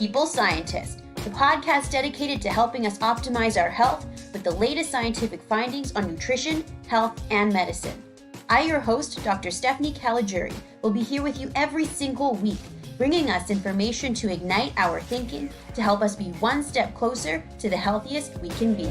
People Scientist, the podcast dedicated to helping us optimize our health with the latest scientific findings on nutrition, health, and medicine. I, your host, Dr. Stephanie Caligiuri, will be here with you every single week, bringing us information to ignite our thinking to help us be one step closer to the healthiest we can be.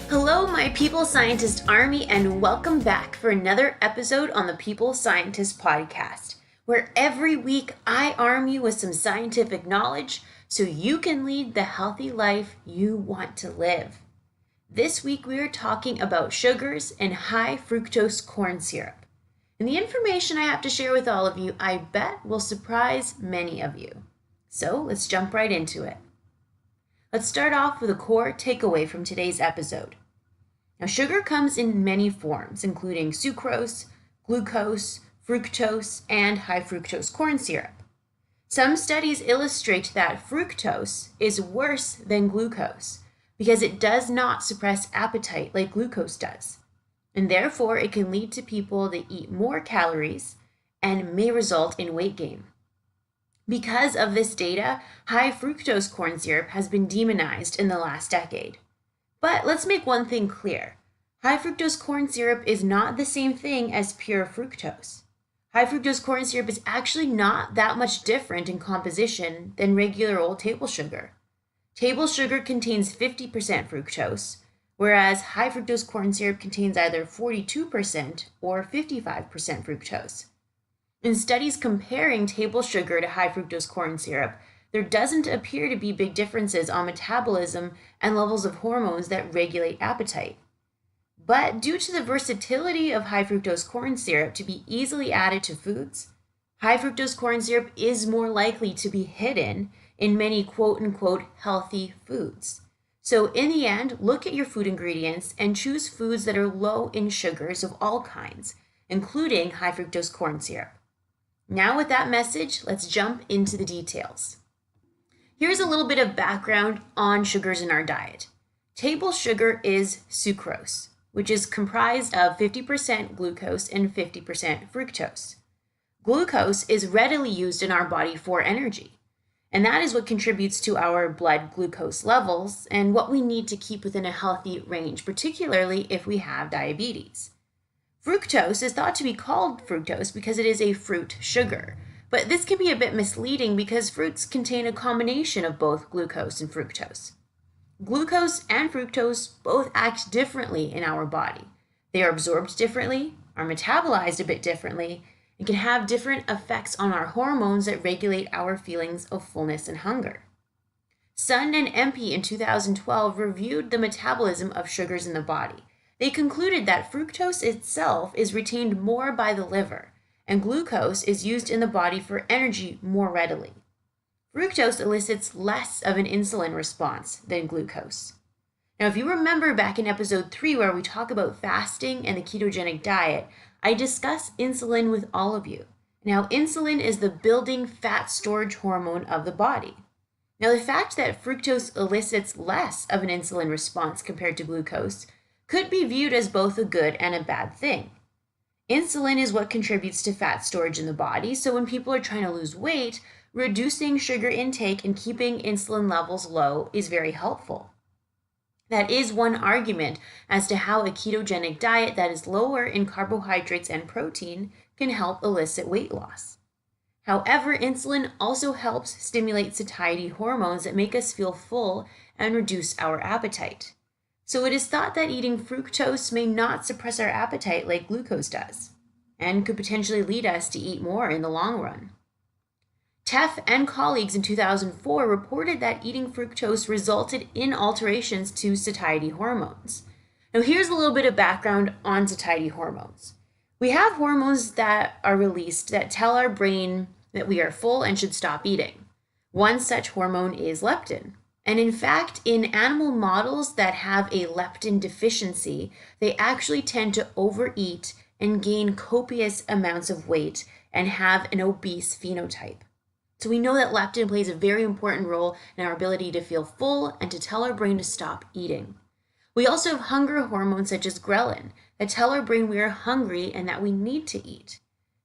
Hello, my People Scientist Army, and welcome back for another episode on the People Scientist Podcast, where every week I arm you with some scientific knowledge so you can lead the healthy life you want to live. This week we are talking about sugars and high fructose corn syrup. And the information I have to share with all of you, I bet will surprise many of you. So let's jump right into it. Let's start off with a core takeaway from today's episode. Now, sugar comes in many forms, including sucrose, glucose, fructose, and high fructose corn syrup. Some studies illustrate that fructose is worse than glucose because it does not suppress appetite like glucose does, and therefore it can lead to people that eat more calories and may result in weight gain. Because of this data, high fructose corn syrup has been demonized in the last decade. But let's make one thing clear. High fructose corn syrup is not the same thing as pure fructose. High fructose corn syrup is actually not that much different in composition than regular old table sugar. Table sugar contains 50% fructose, whereas high fructose corn syrup contains either 42% or 55% fructose. In studies comparing table sugar to high fructose corn syrup, there doesn't appear to be big differences on metabolism and levels of hormones that regulate appetite. But due to the versatility of high fructose corn syrup to be easily added to foods, high fructose corn syrup is more likely to be hidden in many quote-unquote healthy foods. So in the end, look at your food ingredients and choose foods that are low in sugars of all kinds, including high fructose corn syrup. Now with that message, let's jump into the details. Here's a little bit of background on sugars in our diet. Table sugar is sucrose, which is comprised of 50% glucose and 50% fructose. Glucose is readily used in our body for energy, and that is what contributes to our blood glucose levels and what we need to keep within a healthy range, particularly if we have diabetes. Fructose is thought to be called fructose because it is a fruit sugar. But this can be a bit misleading because fruits contain a combination of both glucose and fructose. Glucose and fructose both act differently in our body. They are absorbed differently, are metabolized a bit differently, and can have different effects on our hormones that regulate our feelings of fullness and hunger. Sun and Empey in 2012 reviewed the metabolism of sugars in the body. They concluded that fructose itself is retained more by the liver, and glucose is used in the body for energy more readily. Fructose elicits less of an insulin response than glucose. Now, if you remember back in episode 3 where we talk about fasting and the ketogenic diet, I discuss insulin with all of you. Now, insulin is the building fat storage hormone of the body. Now, the fact that fructose elicits less of an insulin response compared to glucose could be viewed as both a good and a bad thing. Insulin is what contributes to fat storage in the body, so when people are trying to lose weight, reducing sugar intake and keeping insulin levels low is very helpful. That is one argument as to how a ketogenic diet that is lower in carbohydrates and protein can help elicit weight loss. However, insulin also helps stimulate satiety hormones that make us feel full and reduce our appetite. So it is thought that eating fructose may not suppress our appetite like glucose does, and could potentially lead us to eat more in the long run. Teff and colleagues in 2004 reported that eating fructose resulted in alterations to satiety hormones. Now here's a little bit of background on satiety hormones. We have hormones that are released that tell our brain that we are full and should stop eating. One such hormone is leptin. And in fact, in animal models that have a leptin deficiency, they actually tend to overeat and gain copious amounts of weight and have an obese phenotype. So we know that leptin plays a very important role in our ability to feel full and to tell our brain to stop eating. We also have hunger hormones such as ghrelin that tell our brain we are hungry and that we need to eat.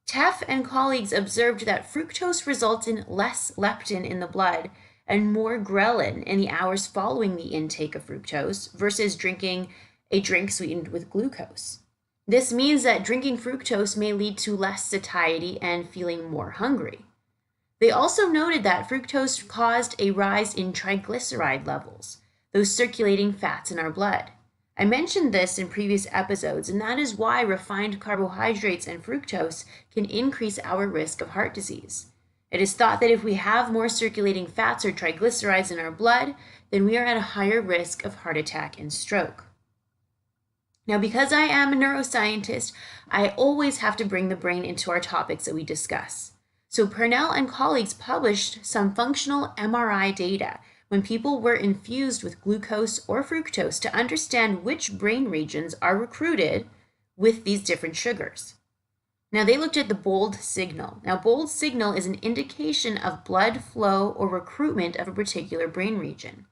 Teff and colleagues observed that fructose results in less leptin in the blood and more ghrelin in the hours following the intake of fructose versus drinking a drink sweetened with glucose. This means that drinking fructose may lead to less satiety and feeling more hungry. They also noted that fructose caused a rise in triglyceride levels, those circulating fats in our blood. I mentioned this in previous episodes, and that is why refined carbohydrates and fructose can increase our risk of heart disease. It is thought that if we have more circulating fats or triglycerides in our blood, then we are at a higher risk of heart attack and stroke. Now, because I am a neuroscientist, I always have to bring the brain into our topics that we discuss. So Purnell and colleagues published some functional MRI data when people were infused with glucose or fructose to understand which brain regions are recruited with these different sugars. Now, they looked at the bold signal. Now, bold signal is an indication of blood flow or recruitment of a particular brain region.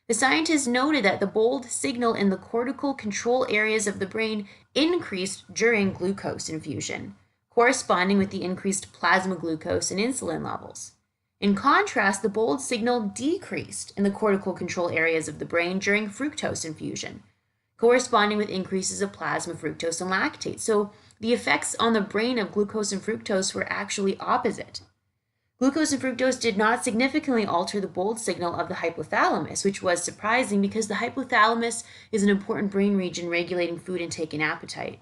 The scientists noted that the bold signal in the cortical control areas of the brain increased during glucose infusion, corresponding with the increased plasma glucose and insulin levels. In contrast, the bold signal decreased in the cortical control areas of the brain during fructose infusion, corresponding with increases of plasma fructose and lactate. So the effects on the brain of glucose and fructose were actually opposite. Glucose and fructose did not significantly alter the bold signal of the hypothalamus, which was surprising because the hypothalamus is an important brain region regulating food intake and appetite.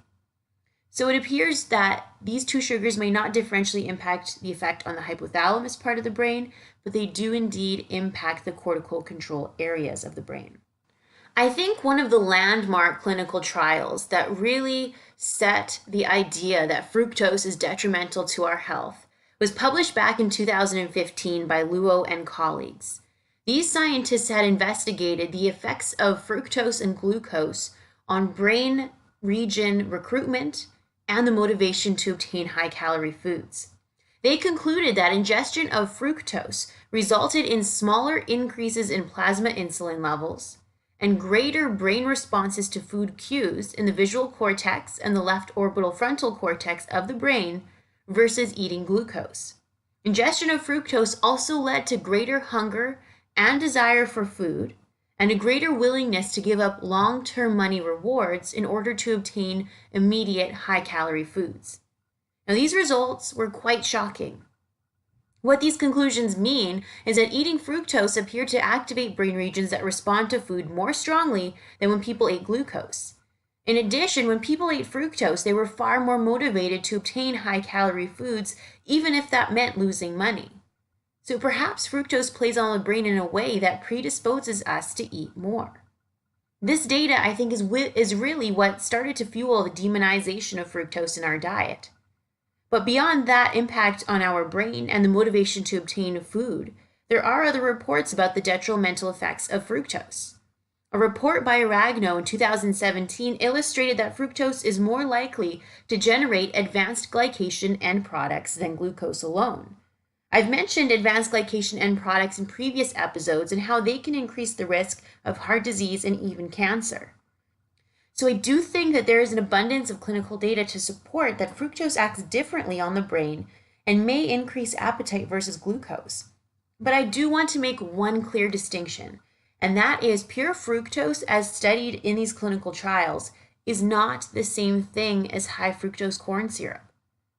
So it appears that these two sugars may not differentially impact the effect on the hypothalamus part of the brain, but they do indeed impact the cortical control areas of the brain. I think one of the landmark clinical trials that really set the idea that fructose is detrimental to our health was published back in 2015 by Luo and colleagues. These scientists had investigated the effects of fructose and glucose on brain region recruitment and the motivation to obtain high-calorie foods. They concluded that ingestion of fructose resulted in smaller increases in plasma insulin levels and greater brain responses to food cues in the visual cortex and the left orbital frontal cortex of the brain versus eating glucose. Ingestion of fructose also led to greater hunger and desire for food, and a greater willingness to give up long-term money rewards in order to obtain immediate high-calorie foods. Now, these results were quite shocking. What these conclusions mean is that eating fructose appeared to activate brain regions that respond to food more strongly than when people ate glucose. In addition, when people ate fructose, they were far more motivated to obtain high-calorie foods, even if that meant losing money. So perhaps fructose plays on the brain in a way that predisposes us to eat more. This data, I think, is really what started to fuel the demonization of fructose in our diet. But beyond that impact on our brain and the motivation to obtain food, there are other reports about the detrimental effects of fructose. A report by Aragno in 2017 illustrated that fructose is more likely to generate advanced glycation end products than glucose alone. I've mentioned advanced glycation end products in previous episodes and how they can increase the risk of heart disease and even cancer. So I do think that there is an abundance of clinical data to support that fructose acts differently on the brain and may increase appetite versus glucose. But I do want to make one clear distinction, and that is pure fructose, as studied in these clinical trials, is not the same thing as high fructose corn syrup.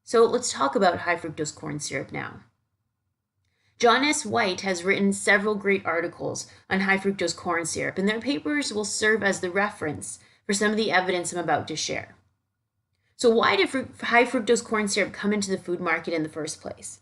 So let's talk about high fructose corn syrup now. John S. White has written several great articles on high fructose corn syrup, and their papers will serve as the reference for some of the evidence I'm about to share. So why did high fructose corn syrup come into the food market in the first place?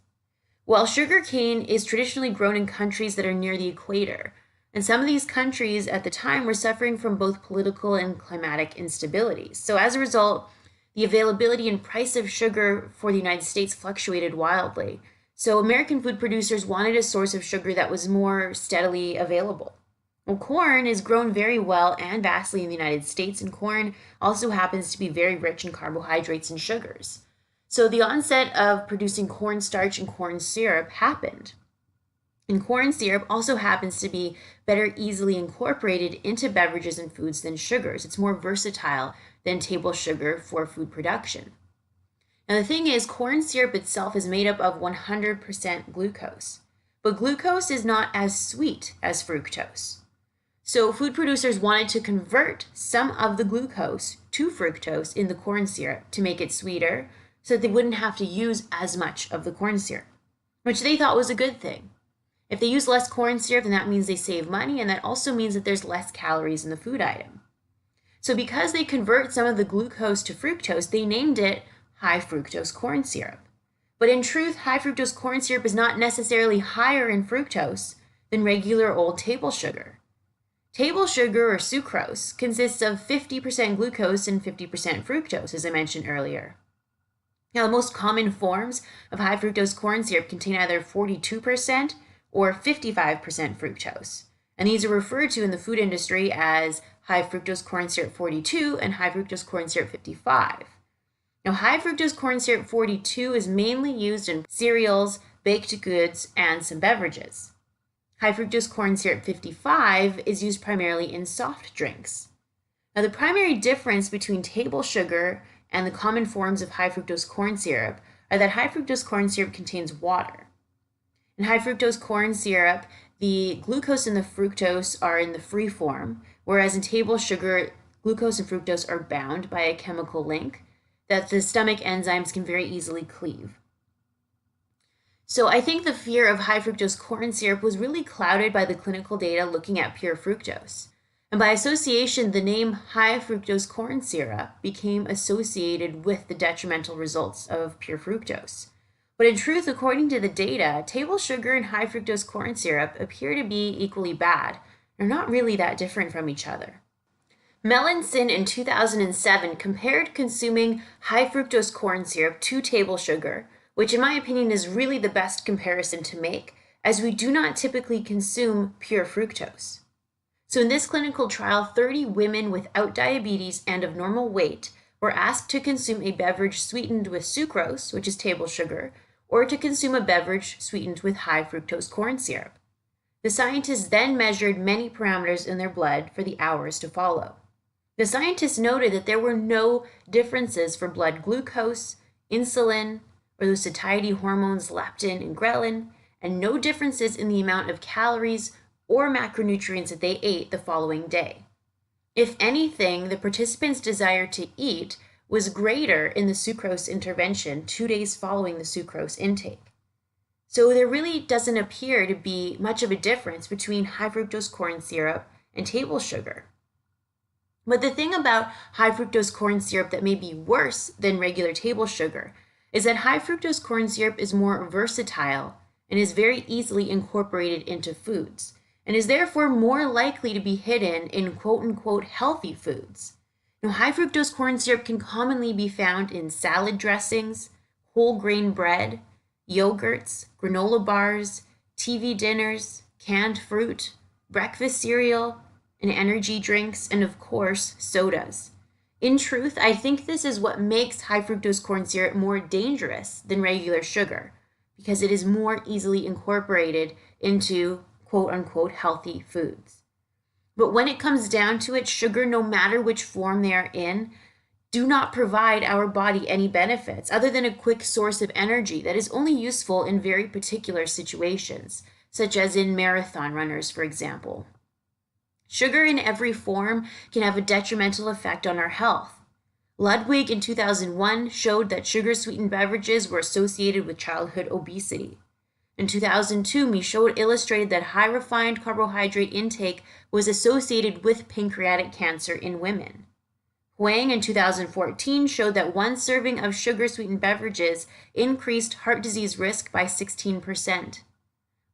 Well, sugar cane is traditionally grown in countries that are near the equator, and some of these countries at the time were suffering from both political and climatic instabilities. So as a result, the availability and price of sugar for the United States fluctuated wildly. So American food producers wanted a source of sugar that was more steadily available. Well, corn is grown very well and vastly in the United States, and corn also happens to be very rich in carbohydrates and sugars. So the onset of producing cornstarch and corn syrup happened. And corn syrup also happens to be better easily incorporated into beverages and foods than sugars. It's more versatile than table sugar for food production. Now, the thing is, corn syrup itself is made up of 100% glucose, but glucose is not as sweet as fructose. So food producers wanted to convert some of the glucose to fructose in the corn syrup to make it sweeter so that they wouldn't have to use as much of the corn syrup, which they thought was a good thing. If they use less corn syrup, then that means they save money, and that also means that there's less calories in the food item. So because they convert some of the glucose to fructose, they named it high fructose corn syrup. But in truth, high fructose corn syrup is not necessarily higher in fructose than regular old table sugar. Table sugar, or sucrose, consists of 50% glucose and 50% fructose, as I mentioned earlier. Now, the most common forms of high fructose corn syrup contain either 42% or 55% fructose, and these are referred to in the food industry as high fructose corn syrup 42 and high fructose corn syrup 55. Now, high fructose corn syrup 42 is mainly used in cereals, baked goods, and some beverages. High fructose corn syrup 55 is used primarily in soft drinks. Now, the primary difference between table sugar and the common forms of high fructose corn syrup are that high fructose corn syrup contains water. In high fructose corn syrup, the glucose and the fructose are in the free form, whereas in table sugar, glucose and fructose are bound by a chemical link that the stomach enzymes can very easily cleave. So I think the fear of high fructose corn syrup was really clouded by the clinical data looking at pure fructose. And by association, the name high fructose corn syrup became associated with the detrimental results of pure fructose. But in truth, according to the data, table sugar and high fructose corn syrup appear to be equally bad. They're not really that different from each other. Melanson in 2007 compared consuming high fructose corn syrup to table sugar, which in my opinion is really the best comparison to make, as we do not typically consume pure fructose. So in this clinical trial, 30 women without diabetes and of normal weight were asked to consume a beverage sweetened with sucrose, which is table sugar, or to consume a beverage sweetened with high fructose corn syrup. The scientists then measured many parameters in their blood for the hours to follow. The scientists noted that there were no differences for blood glucose, insulin, or those satiety hormones leptin and ghrelin, and no differences in the amount of calories or macronutrients that they ate the following day. If anything, the participants' desire to eat was greater in the sucrose intervention 2 days following the sucrose intake. So there really doesn't appear to be much of a difference between high fructose corn syrup and table sugar. But the thing about high fructose corn syrup that may be worse than regular table sugar is that high fructose corn syrup is more versatile and is very easily incorporated into foods, and is therefore more likely to be hidden in quote-unquote healthy foods. Now, high fructose corn syrup can commonly be found in salad dressings, whole grain bread, yogurts, granola bars, TV dinners, canned fruit, breakfast cereal, and energy drinks, and of course, sodas. In truth, I think this is what makes high fructose corn syrup more dangerous than regular sugar, because it is more easily incorporated into quote-unquote healthy foods. But when it comes down to it, sugar, no matter which form they are in, do not provide our body any benefits other than a quick source of energy that is only useful in very particular situations, such as in marathon runners, for example. Sugar in every form can have a detrimental effect on our health. Ludwig in 2001 showed that sugar-sweetened beverages were associated with childhood obesity. In 2002, Michaud illustrated that high refined carbohydrate intake was associated with pancreatic cancer in women. Huang in 2014 showed that one serving of sugar-sweetened beverages increased heart disease risk by 16%.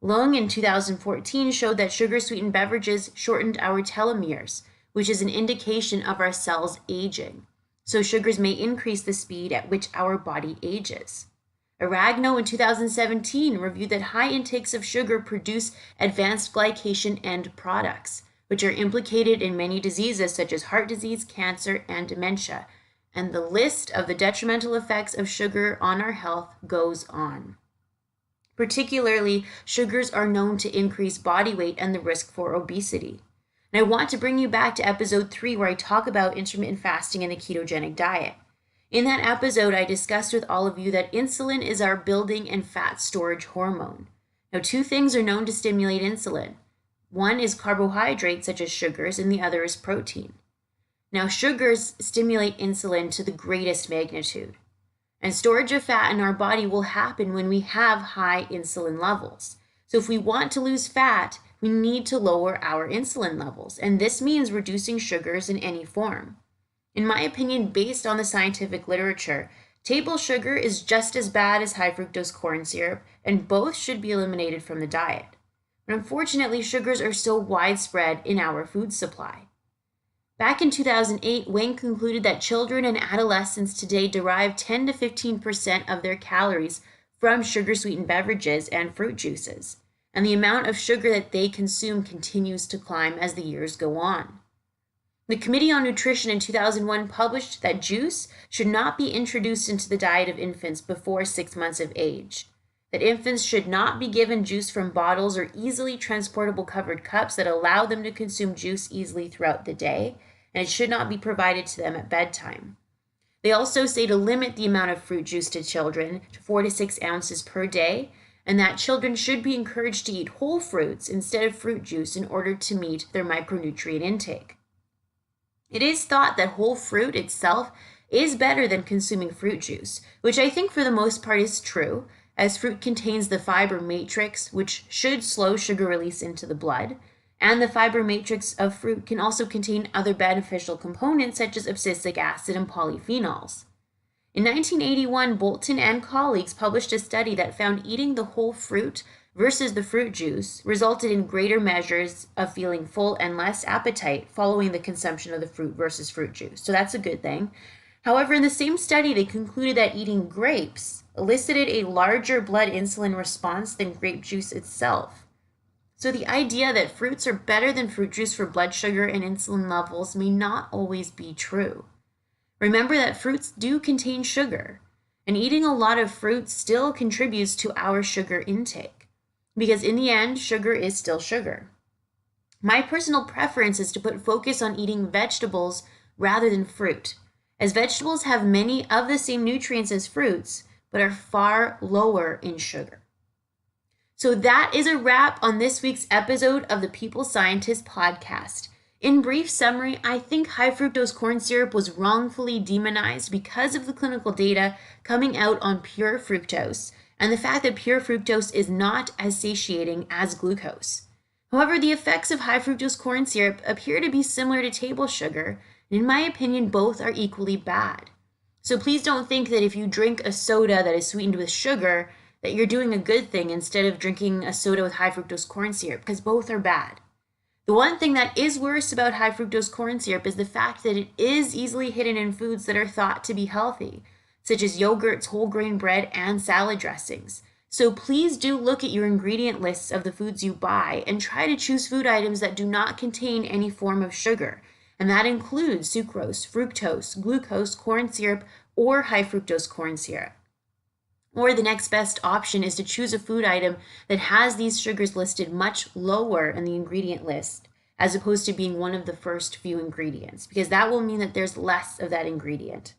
Leung in 2014 showed that sugar-sweetened beverages shortened our telomeres, which is an indication of our cells aging. So sugars may increase the speed at which our body ages. Aragno in 2017 reviewed that high intakes of sugar produce advanced glycation end products, which are implicated in many diseases such as heart disease, cancer, and dementia. And the list of the detrimental effects of sugar on our health goes on. Particularly, sugars are known to increase body weight and the risk for obesity. And I want to bring you back to episode 3 where I talk about intermittent fasting and the ketogenic diet. In that episode, I discussed with all of you that insulin is our building and fat storage hormone. Now, 2 things are known to stimulate insulin. One is carbohydrates such as sugars, and the other is protein. Now, sugars stimulate insulin to the greatest magnitude. And storage of fat in our body will happen when we have high insulin levels. So if we want to lose fat, we need to lower our insulin levels. And this means reducing sugars in any form. In my opinion, based on the scientific literature, table sugar is just as bad as high fructose corn syrup, and both should be eliminated from the diet. But unfortunately, sugars are so widespread in our food supply. Back in 2008, Wang concluded that children and adolescents today derive 10 to 15% of their calories from sugar-sweetened beverages and fruit juices, and the amount of sugar that they consume continues to climb as the years go on. The Committee on Nutrition in 2001 published that juice should not be introduced into the diet of infants before 6 months of age, that infants should not be given juice from bottles or easily transportable covered cups that allow them to consume juice easily throughout the day, and it should not be provided to them at bedtime. They also say to limit the amount of fruit juice to children to 4 to 6 ounces per day, and that children should be encouraged to eat whole fruits instead of fruit juice in order to meet their micronutrient intake. It is thought that whole fruit itself is better than consuming fruit juice, which I think for the most part is true, as fruit contains the fiber matrix, which should slow sugar release into the blood, and the fiber matrix of fruit can also contain other beneficial components such as abscisic acid and polyphenols. In 1981, Bolton and colleagues published a study that found eating the whole fruit versus the fruit juice resulted in greater measures of feeling full and less appetite following the consumption of the fruit versus fruit juice. So that's a good thing. However, in the same study, they concluded that eating grapes elicited a larger blood insulin response than grape juice itself. So the idea that fruits are better than fruit juice for blood sugar and insulin levels may not always be true. Remember that fruits do contain sugar, and eating a lot of fruit still contributes to our sugar intake, because in the end, sugar is still sugar. My personal preference is to put focus on eating vegetables rather than fruit, as vegetables have many of the same nutrients as fruits, but are far lower in sugar. So that is a wrap on this week's episode of the People Scientist podcast. In brief summary, I think high fructose corn syrup was wrongfully demonized because of the clinical data coming out on pure fructose and the fact that pure fructose is not as satiating as glucose. However, the effects of high fructose corn syrup appear to be similar to table sugar, and in my opinion, both are equally bad. So please don't think that if you drink a soda that is sweetened with sugar, that you're doing a good thing instead of drinking a soda with high fructose corn syrup, because both are bad. The one thing that is worse about high fructose corn syrup is the fact that it is easily hidden in foods that are thought to be healthy, such as yogurts, whole grain bread, and salad dressings. So please do look at your ingredient lists of the foods you buy and try to choose food items that do not contain any form of sugar. And that includes sucrose, fructose, glucose, corn syrup, or high fructose corn syrup. Or the next best option is to choose a food item that has these sugars listed much lower in the ingredient list, as opposed to being one of the first few ingredients, because that will mean that there's less of that ingredient.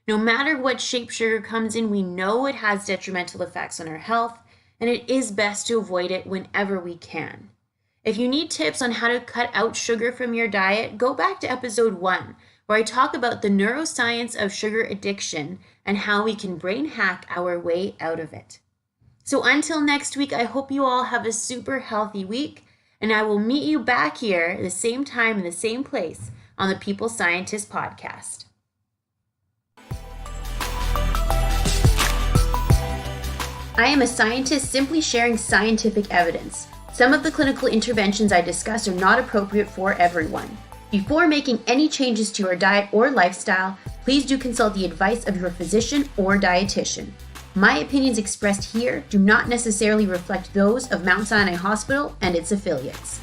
No matter what shape sugar comes in, we know it has detrimental effects on our health, and it is best to avoid it whenever we can. If you need tips on how to cut out sugar from your diet, go back to episode 1, where I talk about the neuroscience of sugar addiction and how we can brain hack our way out of it. So until next week, I hope you all have a super healthy week, and I will meet you back here at the same time in the same place on the People Scientist podcast. I am a scientist simply sharing scientific evidence. Some of the clinical interventions I discuss are not appropriate for everyone. Before making any changes to your diet or lifestyle, please do consult the advice of your physician or dietitian. My opinions expressed here do not necessarily reflect those of Mount Sinai Hospital and its affiliates.